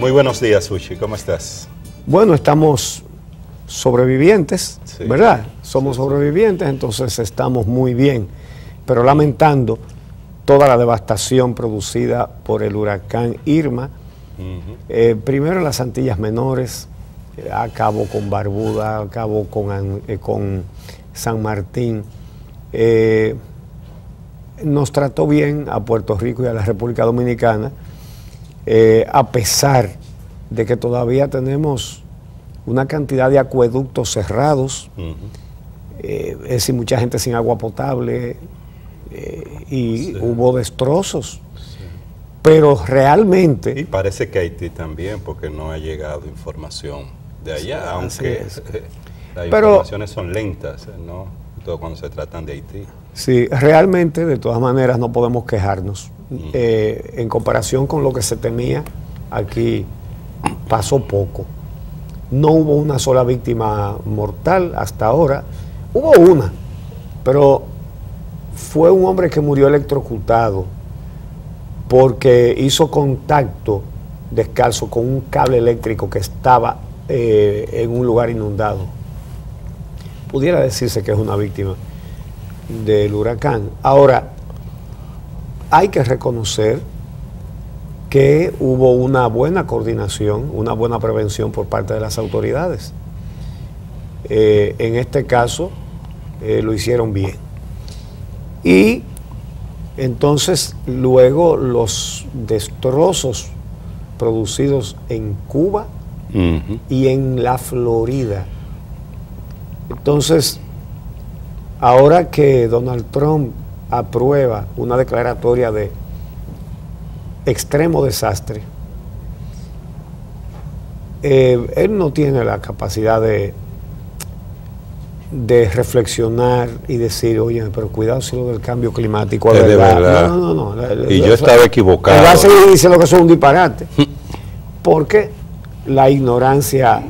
Muy buenos días, Uchi. ¿Cómo estás? Bueno, estamos sobrevivientes, sí, ¿verdad? Somos sobrevivientes, entonces estamos muy bien, pero lamentando toda la devastación producida por el huracán Irma. Primero en las Antillas Menores, acabó con Barbuda, acabó con San Martín. Nos trató bien a Puerto Rico y a la República Dominicana, a pesar de que todavía tenemos una cantidad de acueductos cerrados, es decir, mucha gente sin agua potable, y sí, hubo destrozos. Sí. Pero realmente... Y parece que Haití también, porque no ha llegado información de allá, sí, aunque las informaciones son lentas, ¿no? Todo cuando se tratan de Haití. Sí, realmente, de todas maneras, no podemos quejarnos. En comparación con lo que se temía, aquí pasó poco. No hubo una sola víctima mortal hasta ahora. Hubo una, pero fue un hombre que murió electrocutado porque hizo contacto descalzo con un cable eléctrico que estaba en un lugar inundado. Pudiera decirse que es una víctima del huracán. Ahora, hay que reconocer que hubo una buena coordinación, una buena prevención por parte de las autoridades. En este caso, lo hicieron bien. Y entonces, luego los destrozos producidos en Cuba y en la Florida. Entonces, ahora que Donald Trump aprueba una declaratoria de extremo desastre, él no tiene la capacidad de reflexionar y decir, oye, pero cuidado si lo del cambio climático es verdad. No. Y yo estaba equivocado. Él va a seguir diciendo que eso es un disparate. Porque la ignorancia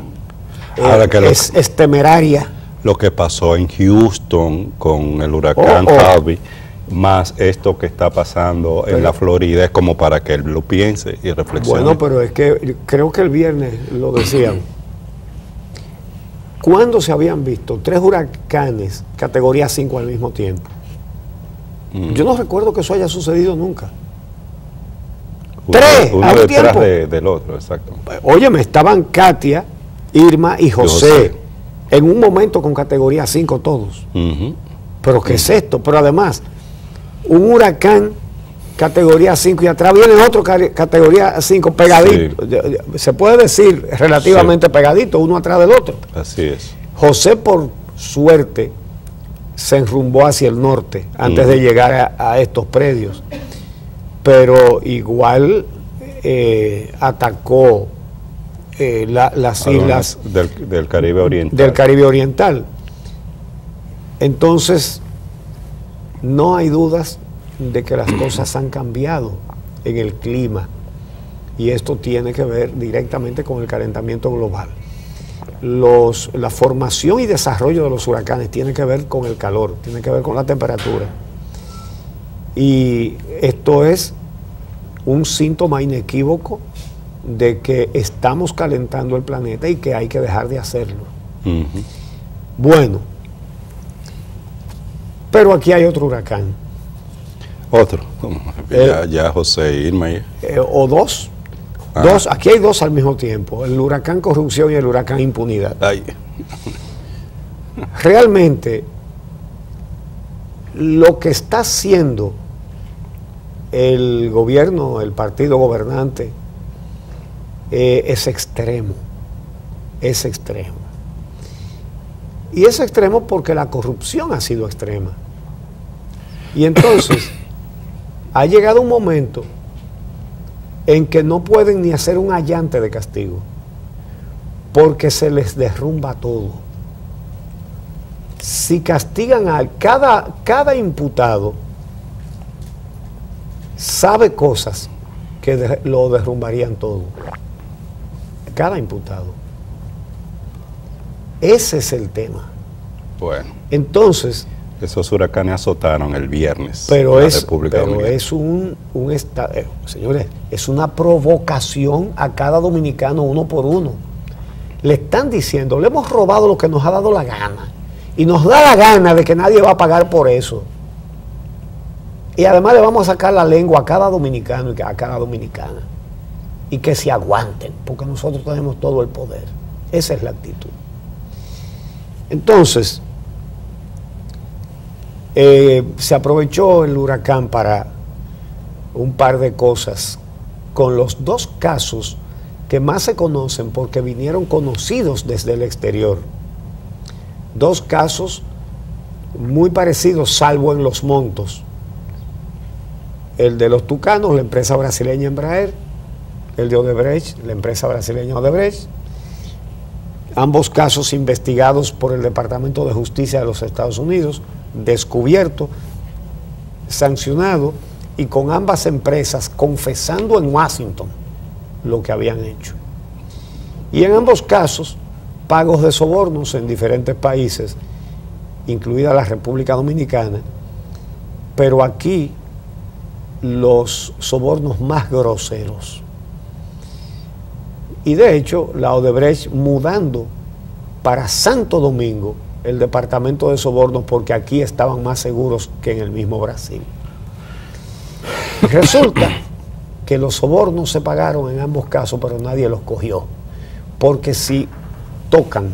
es temeraria. Lo que pasó en Houston con el huracán Harvey, más esto que está pasando en la Florida, es como para que él lo piense y reflexione. Bueno, pero es que creo que el viernes lo decían. ¿Cuándo se habían visto 3 huracanes categoría 5 al mismo tiempo? Yo no recuerdo que eso haya sucedido nunca. Uno a un detrás tiempo del otro, exacto. Óyeme, estaban Katia, Irma y José. En un momento con categoría 5 todos. ¿Pero qué es esto? Pero además, un huracán categoría 5 y atrás viene otro categoría 5 pegadito. Sí. Se puede decir relativamente pegadito, uno atrás del otro. Así es. José, por suerte, se enrumbó hacia el norte antes de llegar a estos predios. Pero igual atacó las islas del Caribe Oriental. Del Caribe Oriental. Entonces, no hay dudas de que las cosas han cambiado en el clima, y esto tiene que ver directamente con el calentamiento global. La formación y desarrollo de los huracanes tiene que ver con el calor, tiene que ver con la temperatura, y esto es un síntoma inequívoco de que estamos calentando el planeta y que hay que dejar de hacerlo. Bueno, pero aquí hay otro huracán. Otro, ya José Irma. O dos. Aquí hay 2 al mismo tiempo, el huracán corrupción y el huracán impunidad. Realmente, lo que está haciendo el gobierno, el partido gobernante, es extremo. Es extremo. Y es extremo porque la corrupción ha sido extrema. Y entonces, ha llegado un momento en que no pueden ni hacer un allante de castigo, porque se les derrumba todo. Si castigan a cada imputado, sabe cosas que lo derrumbarían todo. Cada imputado. Ese es el tema. Bueno. Entonces, Esos huracanes azotaron el viernes pero la es, República Dominicana. es señores, es una provocación a cada dominicano uno por uno. Le están diciendo, le hemos robado lo que nos ha dado la gana. Y nos da la gana de que nadie va a pagar por eso. Y además le vamos a sacar la lengua a cada dominicano y a cada dominicana. Y que se aguanten, porque nosotros tenemos todo el poder. Esa es la actitud. Entonces, se aprovechó el huracán para un par de cosas, con los dos casos que más se conocen porque vinieron conocidos desde el exterior. Dos casos muy parecidos, salvo en los montos. El de los Tucanos, la empresa brasileña Embraer, el de Odebrecht, la empresa brasileña Odebrecht, ambos casos investigados por el Departamento de Justicia de los Estados Unidos, descubierto, sancionado, y con ambas empresas confesando en Washington lo que habían hecho. Y en ambos casos, pagos de sobornos en diferentes países, incluida la República Dominicana, pero aquí los sobornos más groseros. Y de hecho, la Odebrecht mudando para Santo Domingo el departamento de sobornos porque aquí estaban más seguros que en el mismo Brasil. Resulta que los sobornos se pagaron en ambos casos, pero nadie los cogió. Porque si tocan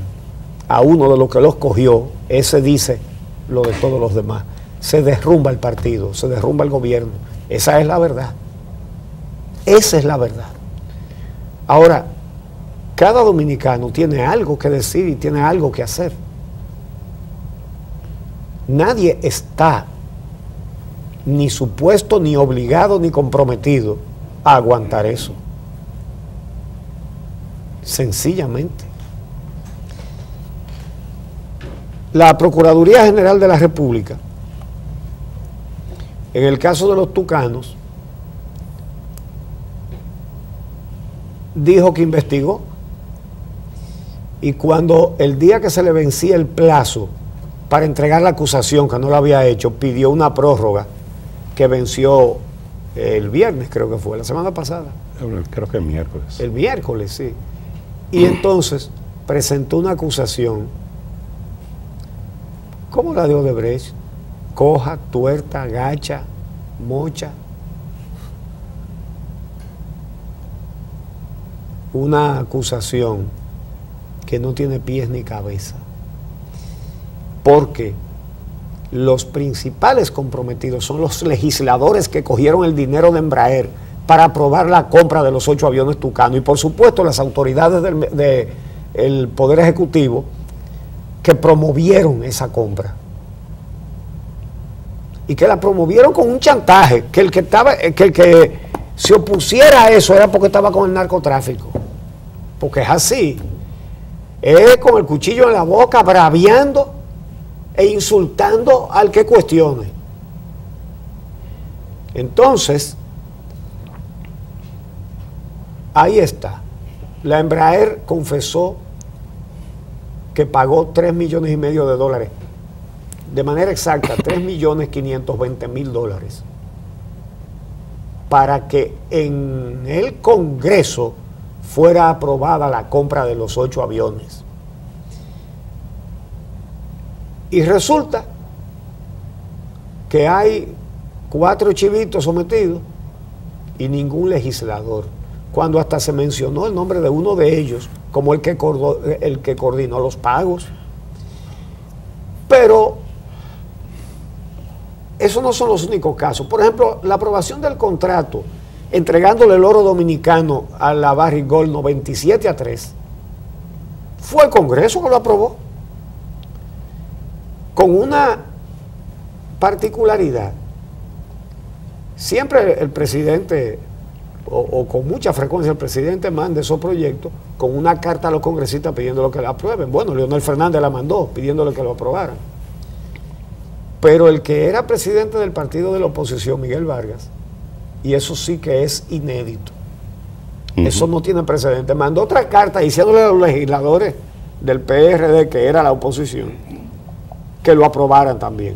a uno de los que los cogió, ese dice lo de todos los demás. Se derrumba el partido, se derrumba el gobierno. Esa es la verdad. Esa es la verdad. Ahora, cada dominicano tiene algo que decir y tiene algo que hacer. Nadie está ni supuesto, ni obligado, ni comprometido a aguantar eso. Sencillamente. La Procuraduría General de la República, en el caso de los Tucanos, dijo que investigó, y cuando el día que se le vencía el plazo para entregar la acusación, que no lo había hecho, pidió una prórroga que venció el viernes, creo que fue, la semana pasada. Creo que el miércoles. El miércoles, sí. Y entonces presentó una acusación como la de Odebrecht, coja, tuerta, gacha, mocha. Una acusación que no tiene pies ni cabeza. Porque los principales comprometidos son los legisladores que cogieron el dinero de Embraer para aprobar la compra de los 8 aviones Tucano, y por supuesto las autoridades del Poder Ejecutivo que promovieron esa compra y que la promovieron con un chantaje, que el que se opusiera a eso era porque estaba con el narcotráfico, porque es así, es con el cuchillo en la boca, braviando e insultando al que cuestione. Entonces, ahí está. La Embraer confesó que pagó $3,5 millones, de manera exacta, $3,520,000, para que en el Congreso fuera aprobada la compra de los 8 aviones. Y resulta que hay 4 chivitos sometidos y ningún legislador, cuando hasta se mencionó el nombre de uno de ellos como el que coordinó los pagos. Pero esos no son los únicos casos. Por ejemplo, la aprobación del contrato entregándole el oro dominicano a la Barrick Gold 97-3, fue el Congreso que lo aprobó, con una particularidad. Siempre el presidente, o con mucha frecuencia el presidente, manda esos proyectos con una carta a los congresistas pidiéndole que la aprueben. Bueno, Leonel Fernández la mandó pidiéndole que lo aprobaran. Pero el que era presidente del partido de la oposición, Miguel Vargas, y eso sí que es inédito, eso no tiene precedente, mandó otra carta diciéndole a los legisladores del PRD, que era la oposición, que lo aprobaran también.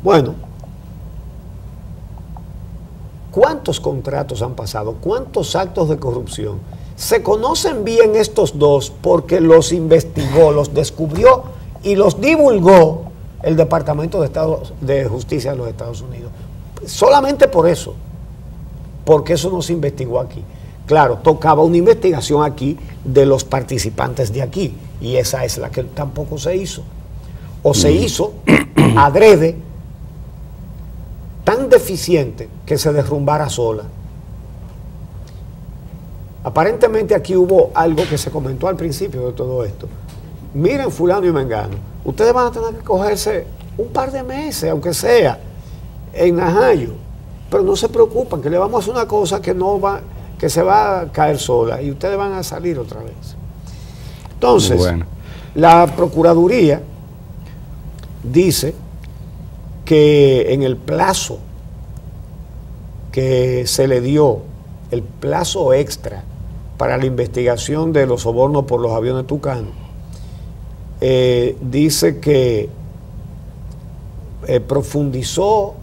Bueno, ¿cuántos contratos han pasado? ¿Cuántos actos de corrupción? Se conocen bien estos dos porque los investigó, los descubrió y los divulgó el Departamento de Justicia de los Estados Unidos. Solamente por eso, porque eso no se investigó aquí. Claro, tocaba una investigación aquí de los participantes de aquí, y esa es la que tampoco se hizo. O se hizo adrede, tan deficiente que se derrumbara sola. Aparentemente aquí hubo algo que se comentó al principio de todo esto. Miren, fulano y mengano, ustedes van a tener que cogerse un par de meses, aunque sea, en Najayo, pero no se preocupen, que le vamos a hacer una cosa que no va, que se va a caer sola y ustedes van a salir otra vez. Entonces, bueno, la Procuraduría dice que en el plazo que se le dio, el plazo extra para la investigación de los sobornos por los aviones Tucano, dice que profundizó,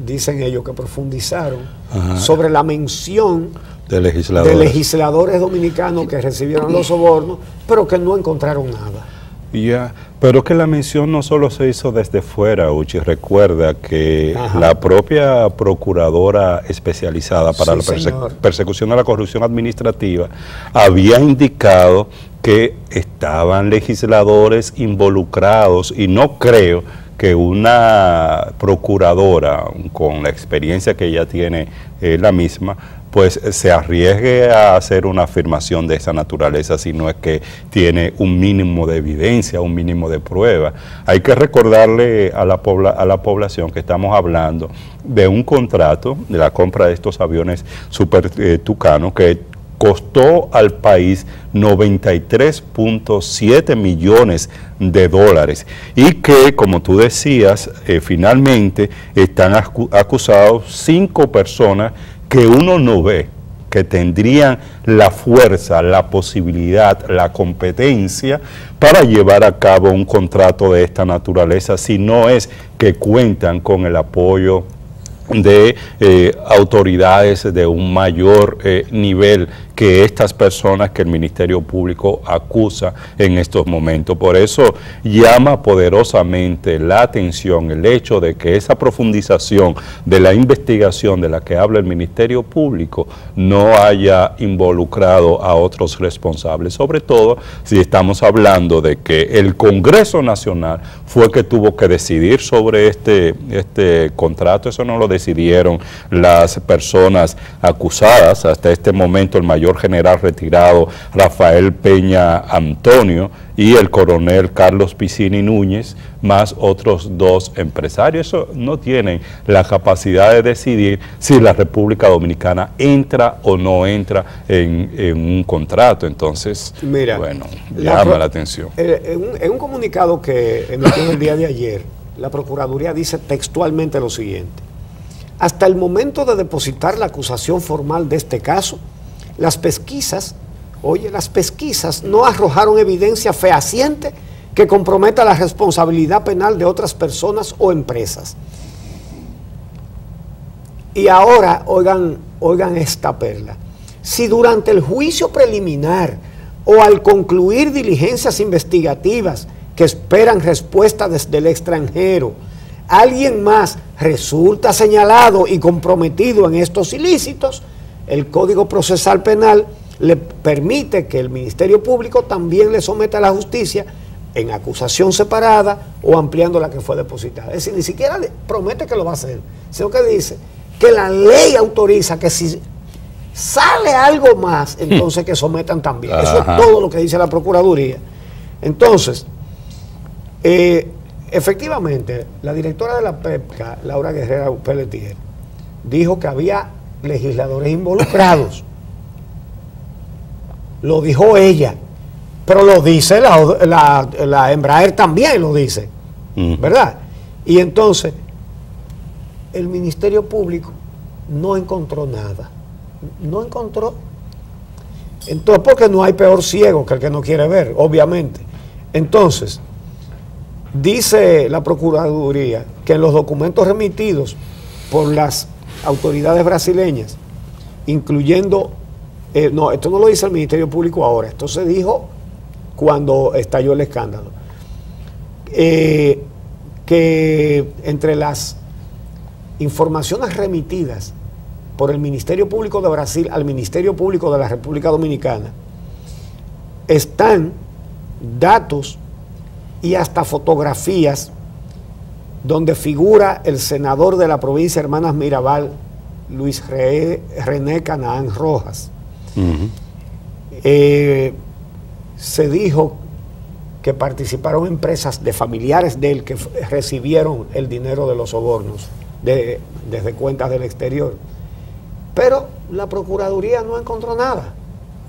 dicen ellos que profundizaron sobre la mención de legisladores dominicanos que recibieron los sobornos, pero que no encontraron nada. Pero que la mención no solo se hizo desde fuera, Uchi. Recuerda que la propia procuradora especializada para la persecución de la corrupción administrativa había indicado que estaban legisladores involucrados, y no creo que una procuradora con la experiencia que ella tiene la misma, pues se arriesgue a hacer una afirmación de esa naturaleza si no es que tiene un mínimo de evidencia, un mínimo de prueba. Hay que recordarle a la población que estamos hablando de un contrato de la compra de estos aviones Super Tucano que costó al país 93.7 millones de dólares y que, como tú decías, finalmente están acusados 5 personas que uno no ve, que tendrían la fuerza, la posibilidad, la competencia para llevar a cabo un contrato de esta naturaleza, si no es que cuentan con el apoyo de autoridades de un mayor nivel que estas personas que el Ministerio Público acusa en estos momentos. Por eso llama poderosamente la atención el hecho de que esa profundización de la investigación de la que habla el Ministerio Público no haya involucrado a otros responsables, sobre todo si estamos hablando de que el Congreso Nacional fue que tuvo que decidir sobre este contrato. Eso no lo decidieron las personas acusadas. Hasta este momento el mayor general retirado Rafael Peña Antonio y el coronel Carlos Piscini Núñez, más otros 2 empresarios. Eso no tienen la capacidad de decidir si la República Dominicana entra o no entra en un contrato. Entonces, mira, bueno, llama la atención. En un comunicado que emitió el día de ayer, la Procuraduría dice textualmente lo siguiente: hasta el momento de depositar la acusación formal de este caso, las pesquisas no arrojaron evidencia fehaciente que comprometa la responsabilidad penal de otras personas o empresas. Y ahora, oigan esta perla: si durante el juicio preliminar o al concluir diligencias investigativas que esperan respuesta desde el extranjero, alguien más resulta señalado y comprometido en estos ilícitos, el Código Procesal Penal le permite que el Ministerio Público también le someta a la justicia en acusación separada o ampliando la que fue depositada. Es decir, ni siquiera promete que lo va a hacer, sino que dice que la ley autoriza que si sale algo más, entonces que sometan también. Eso es todo lo que dice la Procuraduría. Entonces, efectivamente, la directora de la PEPCA, Laura Guerrera Pelletier, dijo que había legisladores involucrados. Lo dijo ella, pero lo dice la Embraer también lo dice, ¿verdad? Y entonces el Ministerio Público no encontró nada, no encontró. Entonces, porque no hay peor ciego que el que no quiere ver, obviamente. Entonces, Dice la Procuraduría que en los documentos remitidos por las autoridades brasileñas, incluyendo, no, esto no lo dice el Ministerio Público ahora, esto se dijo cuando estalló el escándalo, que entre las informaciones remitidas por el Ministerio Público de Brasil al Ministerio Público de la República Dominicana están datos y hasta fotografías donde figura el senador de la provincia Hermanas Mirabal, Luis René Canaán Rojas. Se dijo que participaron empresas de familiares de él que recibieron el dinero de los sobornos desde cuentas del exterior. Pero la Procuraduría no encontró nada.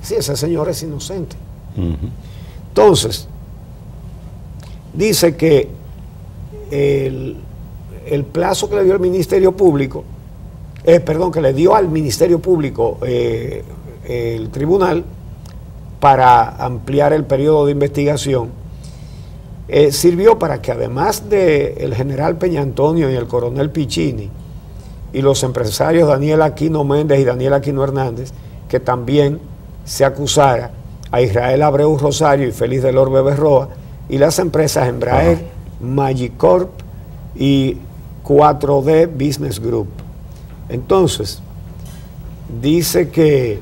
Sí, ese señor es inocente. Entonces, dice que el plazo que le dio el Ministerio Público, que le dio al Ministerio Público el tribunal para ampliar el periodo de investigación, sirvió para que además del general Peña Antonio y el coronel Piccini y los empresarios Daniel Aquino Méndez y Daniel Aquino Hernández, que también se acusara a Israel Abreu Rosario y Félix del Orbe Berroa y las empresas Embraer, Magicorp y 4D Business Group. Entonces, dice que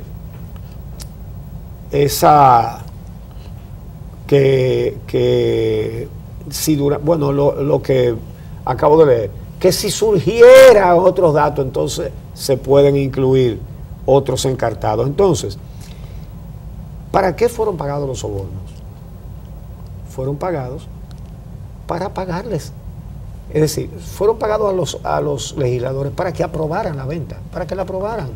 si dura, bueno, lo que acabo de leer, que si surgiera otros datos, entonces se pueden incluir otros encartados. Entonces, ¿para qué fueron pagados los sobornos? Fueron pagados para pagarles. Es decir, fueron pagados a los legisladores para que aprobaran la venta, para que la aprobaran.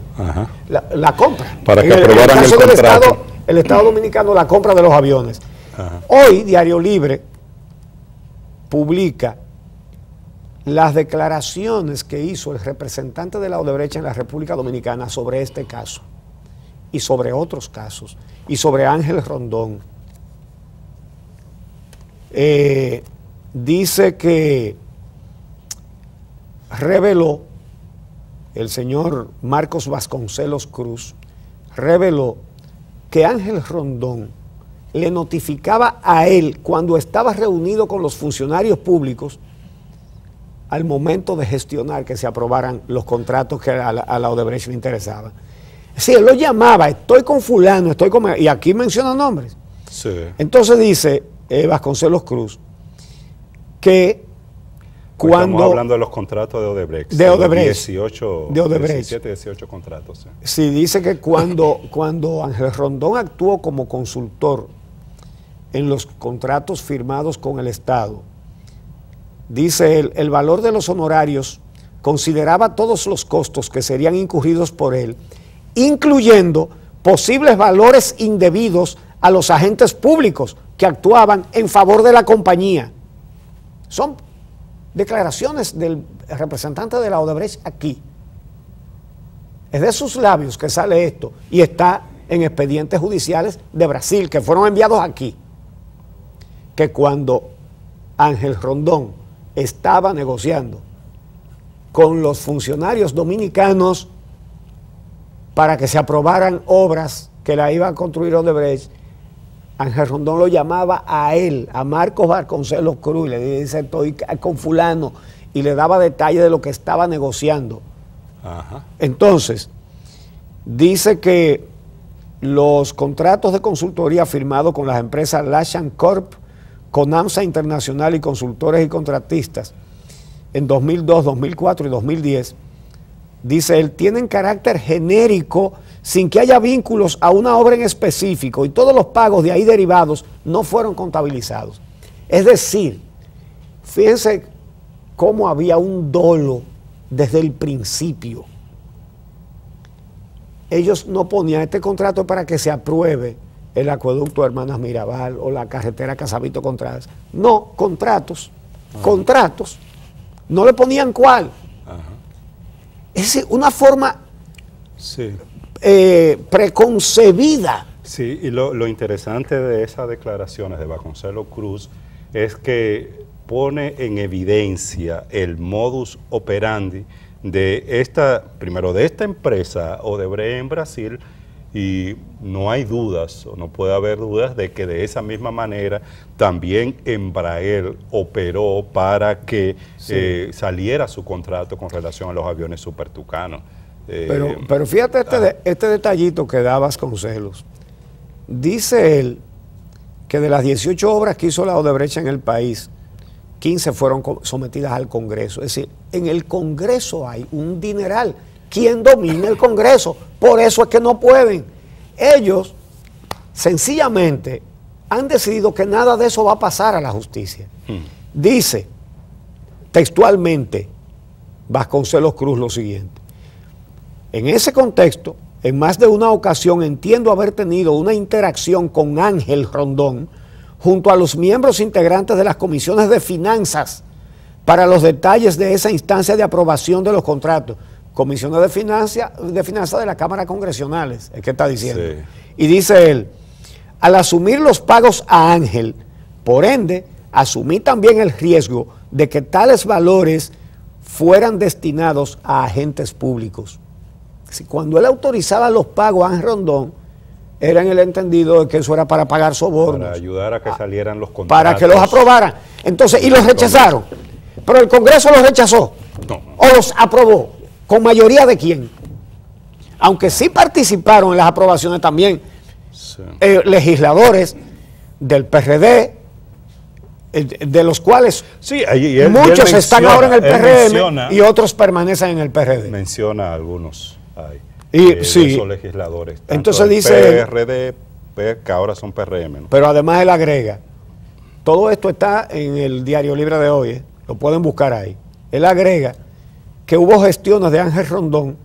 La compra. Para que aprobaran el contrato. El Estado Dominicano, la compra de los aviones. Hoy, Diario Libre publica las declaraciones que hizo el representante de la Odebrecht en la República Dominicana sobre este caso y sobre otros casos y sobre Ángel Rondón. Dice que reveló el señor Marcos Vasconcelos Cruz, reveló que Ángel Rondón le notificaba a él cuando estaba reunido con los funcionarios públicos al momento de gestionar que se aprobaran los contratos que a la Odebrecht le interesaban. Sí, él lo llamaba, estoy con fulano, estoy con... Y aquí menciona nombres. Sí. Entonces dice Vasconcelos Cruz que cuando... Estamos hablando de los contratos de Odebrecht. De Odebrecht. 18, de Odebrecht. 17, 18 contratos. Sí, sí, dice que cuando Ángel Rondón actuó como consultor en los contratos firmados con el Estado, dice él, el valor de los honorarios consideraba todos los costos que serían incurridos por él, incluyendo posibles valores indebidos a los agentes públicos que actuaban en favor de la compañía. Son declaraciones del representante de la Odebrecht aquí. Es de sus labios que sale esto y está en expedientes judiciales de Brasil que fueron enviados aquí. Que cuando Ángel Rondón estaba negociando con los funcionarios dominicanos para que se aprobaran obras que la iba a construir Odebrecht, Ángel Rondón lo llamaba a él, a Marcos Vasconcelos Cruz, y le dice, estoy con fulano, y le daba detalles de lo que estaba negociando. Entonces, dice que los contratos de consultoría firmados con las empresas Lashan Corp, Conamsa Internacional y Consultores y Contratistas en 2002, 2004 y 2010, dice él, tienen carácter genérico sin que haya vínculos a una obra en específico y todos los pagos de ahí derivados no fueron contabilizados. Es decir, fíjense cómo había un dolo desde el principio. Ellos no ponían este contrato para que se apruebe el acueducto Hermanas Mirabal o la carretera Casabito Contreras. No, contratos. Contratos. No le ponían cuál. Es decir, una forma preconcebida. Sí, y lo interesante de esas declaraciones de Vasconcelos Cruz es que pone en evidencia el modus operandi de esta empresa Odebrecht en Brasil, y no hay dudas, o no puede haber dudas, de que de esa misma manera también Embraer operó para que saliera su contrato con relación a los aviones Super Tucano. Pero fíjate este detallito que da Vasconcelos. Dice él que de las 18 obras que hizo la Odebrecht en el país, 15 fueron sometidas al Congreso. Es decir, en el Congreso hay un dineral. ¿Quién domina el Congreso? Por eso es que no pueden. Ellos sencillamente han decidido que nada de eso va a pasar a la justicia. Dice textualmente Vasconcelos Cruz lo siguiente: en ese contexto, en más de una ocasión entiendo haber tenido una interacción con Ángel Rondón junto a los miembros integrantes de las comisiones de finanzas para los detalles de esa instancia de aprobación de los contratos. Comisiones de finanzas de la Cámara Congresionales, es que está diciendo. Sí. Y dice él: al asumir los pagos a Ángel, por ende, asumí también el riesgo de que tales valores fueran destinados a agentes públicos. Si cuando él autorizaba los pagos a Ángel Rondón, era en el entendido de que eso era para pagar sobornos. Para ayudar a que salieran los contratos. Para que los aprobaran. Entonces, y los rechazaron. Pero el Congreso los rechazó. No. O los aprobó. ¿Con mayoría de quién? Aunque sí participaron en las aprobaciones también legisladores del PRD, de los cuales muchos están ahora en el PRM y otros permanecen en el PRD. Menciona algunos ahí. Sí. Esos legisladores. Entonces dice PRD, que ahora son PRM, ¿no? Pero además él agrega, todo esto está en el Diario Libre de hoy, lo pueden buscar ahí. Él agrega que hubo gestiones de Ángel Rondón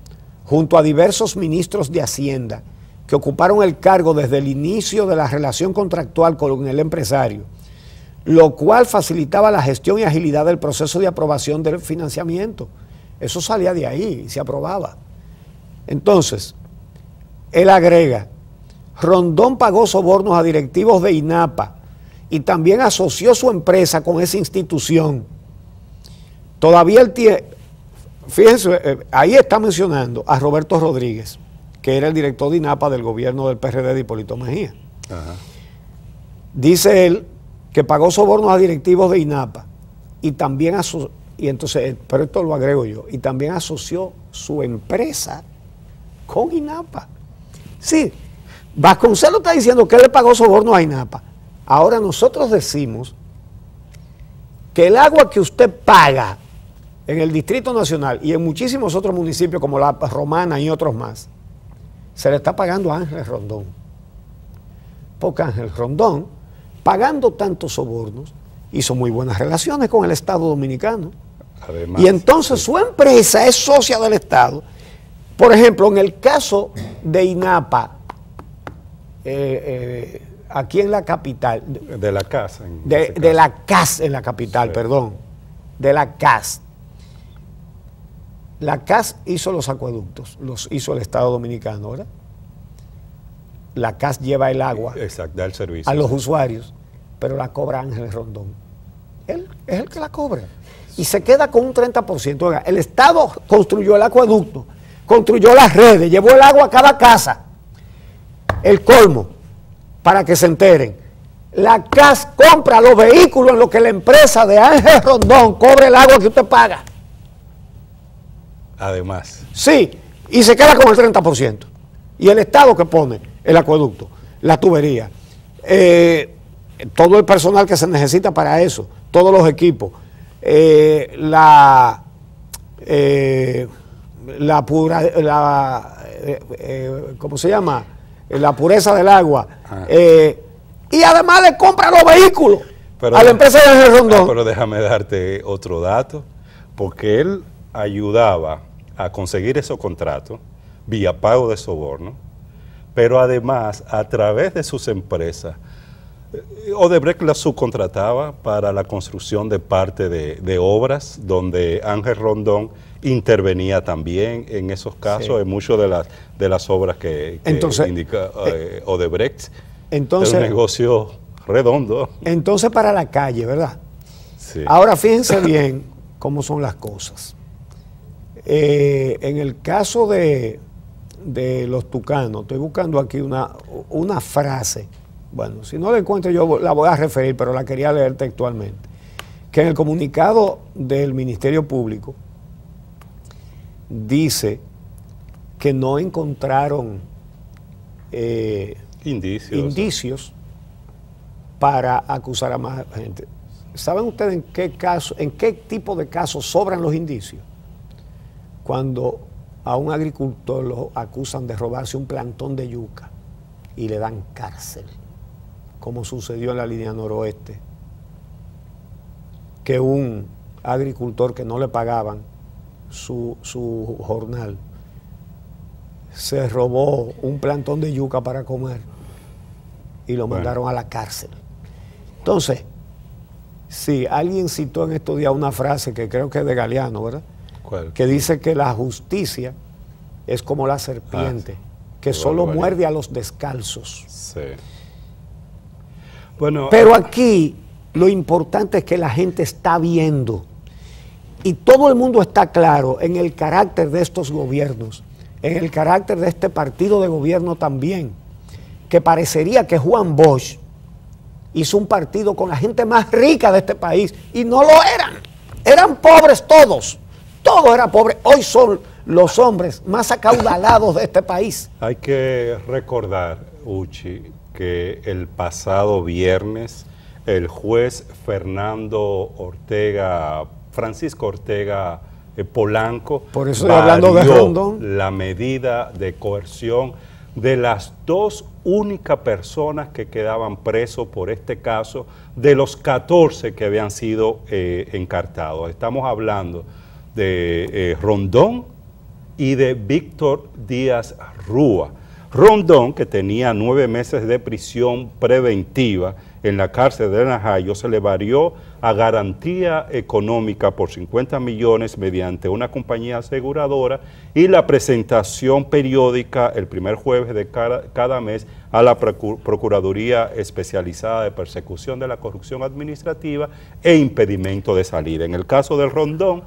junto a diversos ministros de Hacienda que ocuparon el cargo desde el inicio de la relación contractual con el empresario, lo cual facilitaba la gestión y agilidad del proceso de aprobación del financiamiento. Eso salía de ahí y se aprobaba. Entonces, él agrega, Rondón pagó sobornos a directivos de INAPA y también asoció su empresa con esa institución. Todavía él tiene... Fíjense, ahí está mencionando a Roberto Rodríguez, que era el director de INAPA del gobierno del PRD de Hipólito Mejía. Ajá. Dice él que pagó sobornos a directivos de INAPA y también pero esto lo agrego yo, y también asoció su empresa con INAPA. Sí, Vasconcelos está diciendo que él le pagó sobornos a INAPA. Ahora nosotros decimos que el agua que usted paga en el Distrito Nacional y en muchísimos otros municipios como La Romana y otros más, se le está pagando a Ángel Rondón. Porque Ángel Rondón, pagando tantos sobornos, hizo muy buenas relaciones con el Estado Dominicano. Además, y entonces su empresa es socia del Estado. Por ejemplo, en el caso de INAPA, aquí en la capital. De la CAS. De la CAS en la capital, sí. Perdón. De la CAS. La CAS hizo los acueductos, los hizo el Estado Dominicano, ¿verdad? La CAS lleva el agua. Exacto, da el servicio. A los usuarios, pero la cobra Ángel Rondón. Él es el que la cobra. Y se queda con un 30%. Oiga, el Estado construyó el acueducto, construyó las redes, llevó el agua a cada casa. El colmo, para que se enteren. La CAS compra los vehículos en lo que la empresa de Ángel Rondón cobra el agua que usted paga. Además. Sí, y se queda con el 30%. Y el Estado que pone el acueducto, la tubería, todo el personal que se necesita para eso, todos los equipos, ¿cómo se llama? La pureza del agua. Y además le compra los vehículos a la empresa de Ángel Rondón. Pero déjame darte otro dato, porque él ayudaba a conseguir esos contratos vía pago de soborno, pero además a través de sus empresas, Odebrecht la subcontrataba para la construcción de parte de obras donde Ángel Rondón intervenía también en esos casos, sí. En muchas de las obras que indica Odebrecht. Entonces, era un negocio redondo. Entonces para la calle, ¿verdad? Sí. Ahora fíjense bien cómo son las cosas. En el caso de los tucanos, estoy buscando aquí una frase. Bueno, si no la encuentro yo la voy a referir, pero la quería leer textualmente. Que en el comunicado del Ministerio Público dice que no encontraron indicios para acusar a más gente. ¿Saben ustedes en qué tipo de casos sobran los indicios? Cuando a un agricultor lo acusan de robarse un plantón de yuca y le dan cárcel, como sucedió en la línea noroeste, que un agricultor que no le pagaban su jornal se robó un plantón de yuca para comer y lo mandaron a la cárcel. Entonces, sí, alguien citó en estos días una frase que creo que es de Galeano, ¿verdad? ¿Cuál? Que dice que la justicia es como la serpiente, que solo muerde a los descalzos. Sí. Bueno, pero aquí lo importante es que la gente está viendo y todo el mundo está claro en el carácter de estos gobiernos, en el carácter de este partido de gobierno también, que parecería que Juan Bosch hizo un partido con la gente más rica de este país y no lo eran pobres todos, todo era pobre. Hoy son los hombres más acaudalados de este país. Hay que recordar, Uchi, que el pasado viernes el juez Francisco Ortega Polanco, por eso estoy hablando de Rondón, la medida de coerción de las dos únicas personas que quedaban presos por este caso, de los 14 que habían sido encartados. Estamos hablando de Rondón y de Víctor Díaz Rúa. Rondón, que tenía 9 meses de prisión preventiva en la cárcel de Najayo, se le varió a garantía económica por 50 millones mediante una compañía aseguradora y la presentación periódica el primer jueves de cada mes a la Procuraduría Especializada de Persecución de la Corrupción Administrativa e Impedimento de Salida. En el caso del Rondón,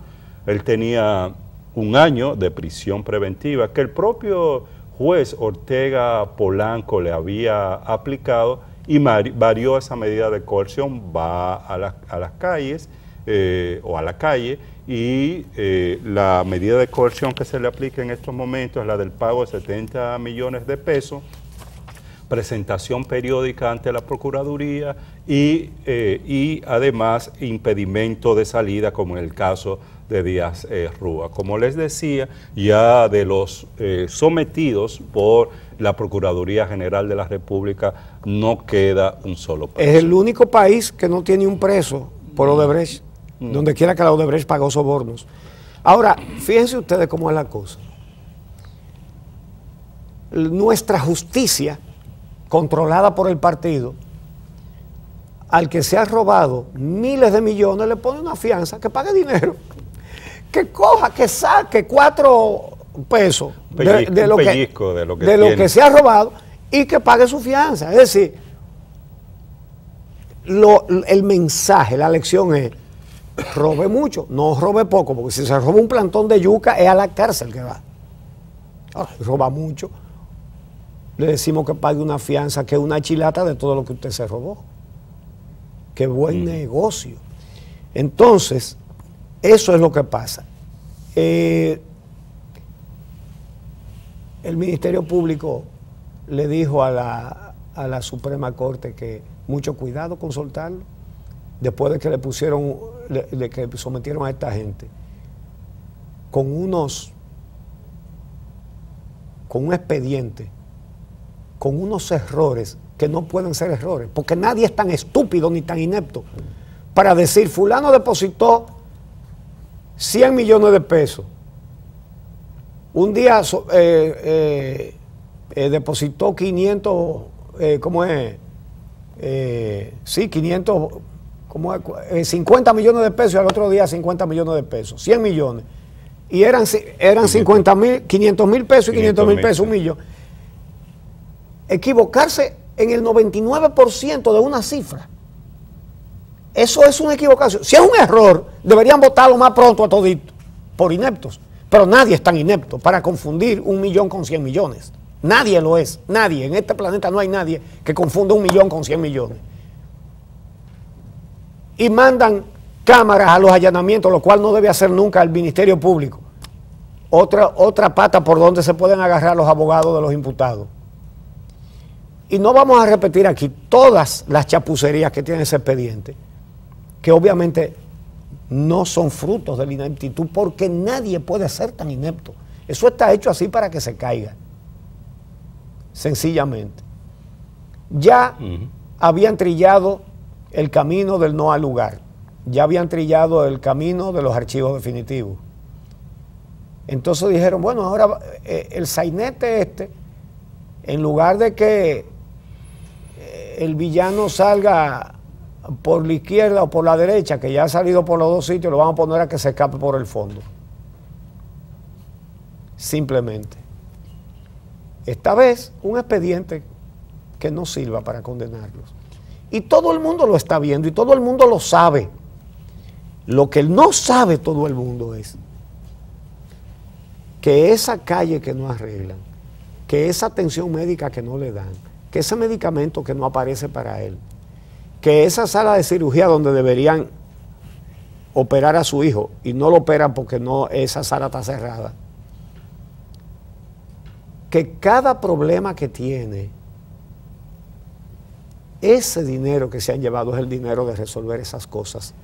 él tenía 1 año de prisión preventiva que el propio juez Ortega Polanco le había aplicado y varió esa medida de coerción, va a las calles o a la calle y la medida de coerción que se le aplica en estos momentos es la del pago de 70 millones de pesos, presentación periódica ante la Procuraduría y además impedimento de salida como en el caso de Díaz Rúa. Como les decía, ya de los sometidos por la Procuraduría General de la República no queda un solo preso. Es el único país que no tiene un preso por Odebrecht, donde quiera que la Odebrecht pagó sobornos. Ahora, fíjense ustedes cómo es la cosa. Nuestra justicia, controlada por el partido, al que se ha robado miles de millones le pone una fianza, que pague dinero, que coja, que saque 4 pesos de lo que se ha robado y que pague su fianza. Es decir, el mensaje, la lección es: robe mucho, no robe poco, porque si se roba un plantón de yuca es a la cárcel que va. Ahora, roba mucho, le decimos que pague una fianza, que es una chilata de todo lo que usted se robó. Qué buen negocio. Entonces, eso es lo que pasa. El Ministerio Público le dijo a la Suprema Corte que mucho cuidado con soltarlo, después de que le pusieron, de que sometieron a esta gente con un expediente, con unos errores que no pueden ser errores, porque nadie es tan estúpido ni tan inepto para decir: fulano depositó 100 millones de pesos. Un día depositó 500, ¿cómo es? Sí, 500, ¿cómo es? 50 millones de pesos y al otro día 50 millones de pesos, 100 millones. Y eran 500 mil pesos y 500 mil pesos, 1 millón. Equivocarse en el 99% de una cifra Eso es una equivocación. Si es un error, deberían votarlo más pronto a todito, por ineptos. Pero nadie es tan inepto para confundir 1 millón con 100 millones. Nadie lo es. Nadie. En este planeta no hay nadie que confunda 1 millón con 100 millones. Y mandan cámaras a los allanamientos, lo cual no debe hacer nunca el Ministerio Público. Otra pata por donde se pueden agarrar los abogados de los imputados. Y no vamos a repetir aquí todas las chapucerías que tiene ese expediente, que obviamente no son frutos de la ineptitud, porque nadie puede ser tan inepto. Eso está hecho así para que se caiga. Sencillamente. Ya habían trillado el camino del no al lugar. Ya habían trillado el camino de los archivos definitivos. Entonces dijeron, bueno, ahora el sainete en lugar de que el villano salga por la izquierda o por la derecha, que ya ha salido por los dos sitios, lo vamos a poner a que se escape por el fondo. Simplemente. Esta vez, un expediente que no sirva para condenarlos. Y todo el mundo lo está viendo y todo el mundo lo sabe. Lo que no sabe todo el mundo es que esa calle que no arreglan, que esa atención médica que no le dan, que ese medicamento que no aparece para él, que esa sala de cirugía donde deberían operar a su hijo y no lo operan porque no, esa sala está cerrada, que cada problema que tiene, ese dinero que se han llevado es el dinero de resolver esas cosas,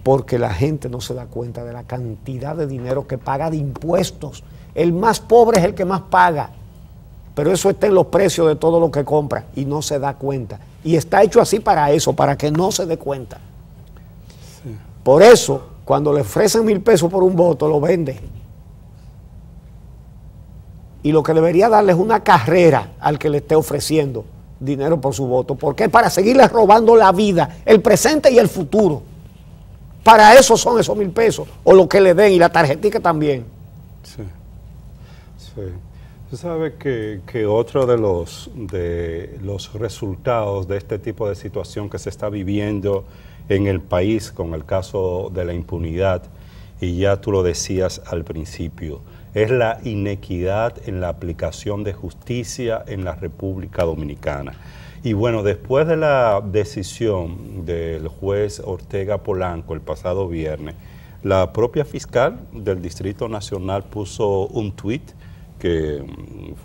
porque la gente no se da cuenta de la cantidad de dinero que paga de impuestos. El más pobre es el que más paga, pero eso está en los precios de todo lo que compra y no se da cuenta. Y está hecho así para eso, para que no se dé cuenta. Sí. Por eso, cuando le ofrecen 1,000 pesos por un voto, lo vende. Y lo que debería darle es una carrera al que le esté ofreciendo dinero por su voto, porque es para seguirle robando la vida, el presente y el futuro. Para eso son esos 1,000 pesos, o lo que le den, y la tarjetita también. Sí, sí. Tú sabes que otro de los resultados de este tipo de situación que se está viviendo en el país con el caso de la impunidad, y ya tú lo decías al principio, es la inequidad en la aplicación de justicia en la República Dominicana. Y bueno, después de la decisión del juez Ortega Polanco el pasado viernes, la propia fiscal del Distrito Nacional puso un tuit que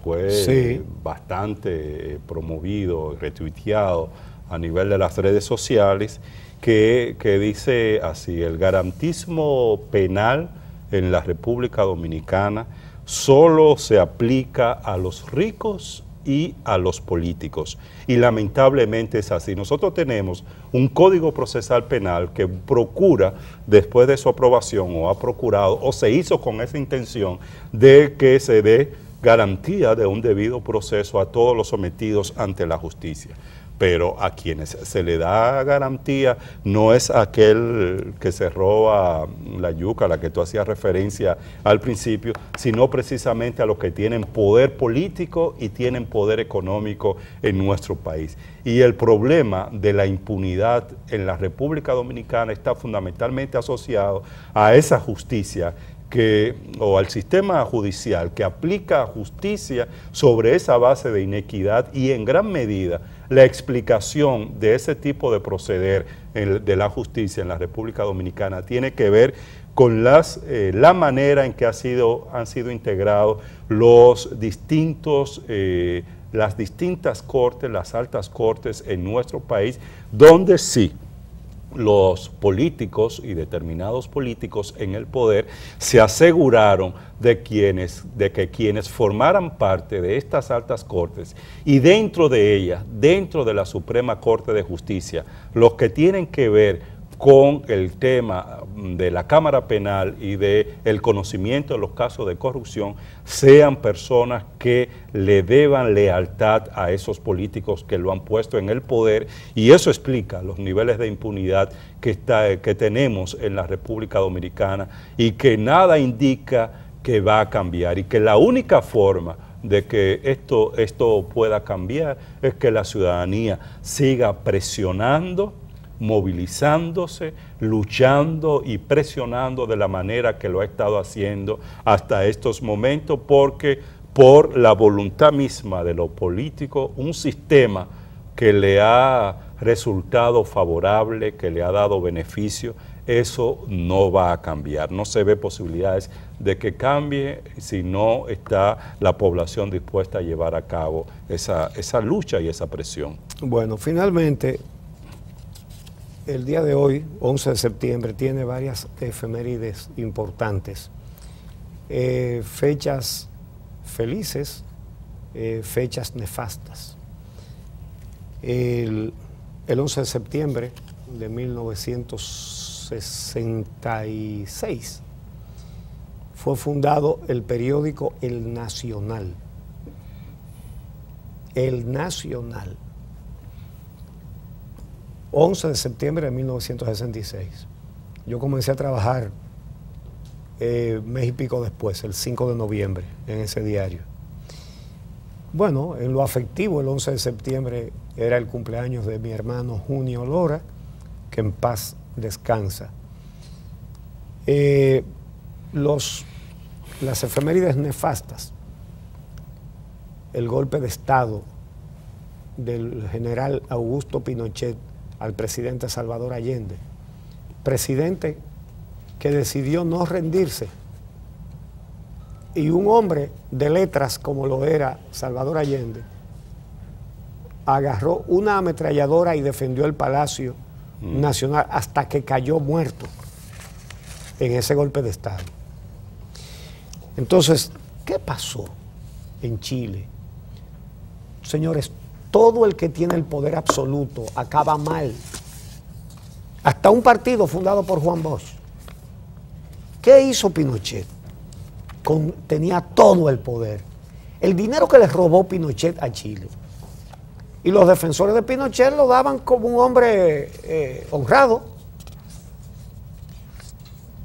fue bastante promovido, retuiteado a nivel de las redes sociales, que dice así: el garantismo penal en la República Dominicana solo se aplica a los ricos y a los políticos. Y lamentablemente es así. Nosotros tenemos un Código Procesal Penal que procura, después de su aprobación, o ha procurado, o se hizo con esa intención, de que se dé garantía de un debido proceso a todos los sometidos ante la justicia. Pero a quienes se le da garantía no es aquel que se roba la yuca, a la que tú hacías referencia al principio, sino precisamente a los que tienen poder político y tienen poder económico en nuestro país. Y el problema de la impunidad en la República Dominicana está fundamentalmente asociado a esa justicia o al sistema judicial que aplica justicia sobre esa base de inequidad, y en gran medida la explicación de ese tipo de proceder de la justicia en la República Dominicana tiene que ver con la manera en que han sido integrados las distintas cortes, las altas cortes en nuestro país, donde sí los políticos y determinados políticos en el poder se aseguraron de que quienes formaran parte de estas altas cortes, y dentro de ellas, dentro de la Suprema Corte de Justicia, los que tienen que ver con el tema de la Cámara Penal y del conocimiento de los casos de corrupción, sean personas que le deban lealtad a esos políticos que lo han puesto en el poder, y eso explica los niveles de impunidad que tenemos en la República Dominicana, y que nada indica que va a cambiar, y que la única forma de que esto pueda cambiar es que la ciudadanía siga presionando movilizándose, luchando y presionando de la manera que lo ha estado haciendo hasta estos momentos, porque por la voluntad misma de los políticos, un sistema que le ha resultado favorable, que le ha dado beneficio, eso no va a cambiar. No se ve posibilidades de que cambie si no está la población dispuesta a llevar a cabo esa lucha y esa presión. Bueno, finalmente, el día de hoy, 11 de septiembre, tiene varias efemérides importantes. Fechas felices, fechas nefastas. El 11 de septiembre de 1966 fue fundado el periódico El Nacional. El Nacional. 11 de septiembre de 1966. Yo comencé a trabajar mes y pico después, el 5 de noviembre, en ese diario. Bueno, en lo afectivo, el 11 de septiembre era el cumpleaños de mi hermano Junio Lora, que en paz descansa. Las efemérides nefastas, el golpe de Estado del general Augusto Pinochet al presidente Salvador Allende, presidente que decidió no rendirse, y un hombre de letras como lo era Salvador Allende, agarró una ametralladora y defendió el Palacio Nacional hasta que cayó muerto en ese golpe de Estado. Entonces, ¿qué pasó en Chile? Señores, todo el que tiene el poder absoluto acaba mal. Hasta un partido fundado por Juan Bosch. ¿Qué hizo Pinochet? Tenía todo el poder. El dinero que le robó Pinochet a Chile. Y los defensores de Pinochet lo daban como un hombre honrado.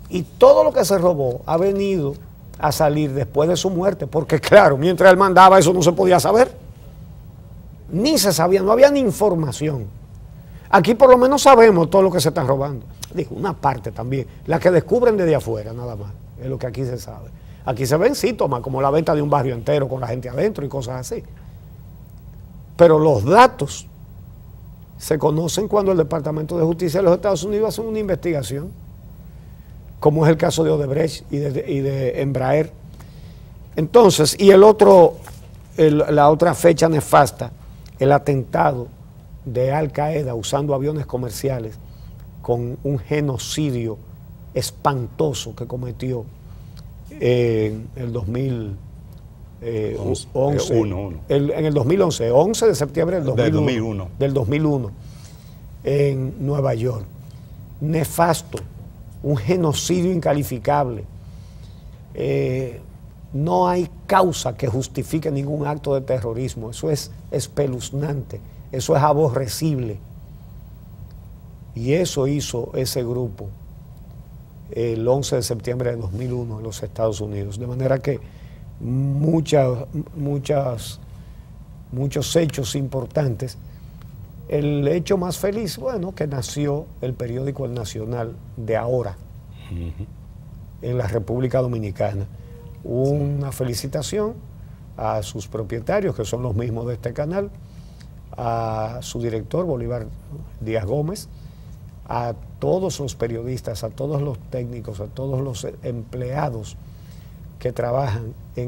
Y todo lo que se robó ha venido a salir después de su muerte, porque claro, mientras él mandaba eso no se podía saber. Ni se sabía, no había ni información. Aquí por lo menos sabemos todo lo que se está robando. Digo, una parte también, la que descubren desde afuera nada más, es lo que aquí se sabe. Aquí se ven síntomas como la venta de un barrio entero con la gente adentro y cosas así. Pero los datos se conocen cuando el Departamento de Justicia de los Estados Unidos hace una investigación, como es el caso de Odebrecht y de Embraer. Entonces, y la otra fecha nefasta, el atentado de Al Qaeda usando aviones comerciales con un genocidio espantoso que cometió en el 2011. En el 2011, 11 de septiembre del 2001, en Nueva York. Nefasto, un genocidio incalificable. No hay causa que justifique ningún acto de terrorismo. Eso es espeluznante, eso es aborrecible. Y eso hizo ese grupo el 11 de septiembre de 2001 en los Estados Unidos. De manera que muchos hechos importantes. El hecho más feliz, bueno, que nació el periódico El Nacional de ahora, en la República Dominicana. Una felicitación a sus propietarios, que son los mismos de este canal, a su director, Bolívar Díaz Gómez, a todos los periodistas, a todos los técnicos, a todos los empleados que trabajan en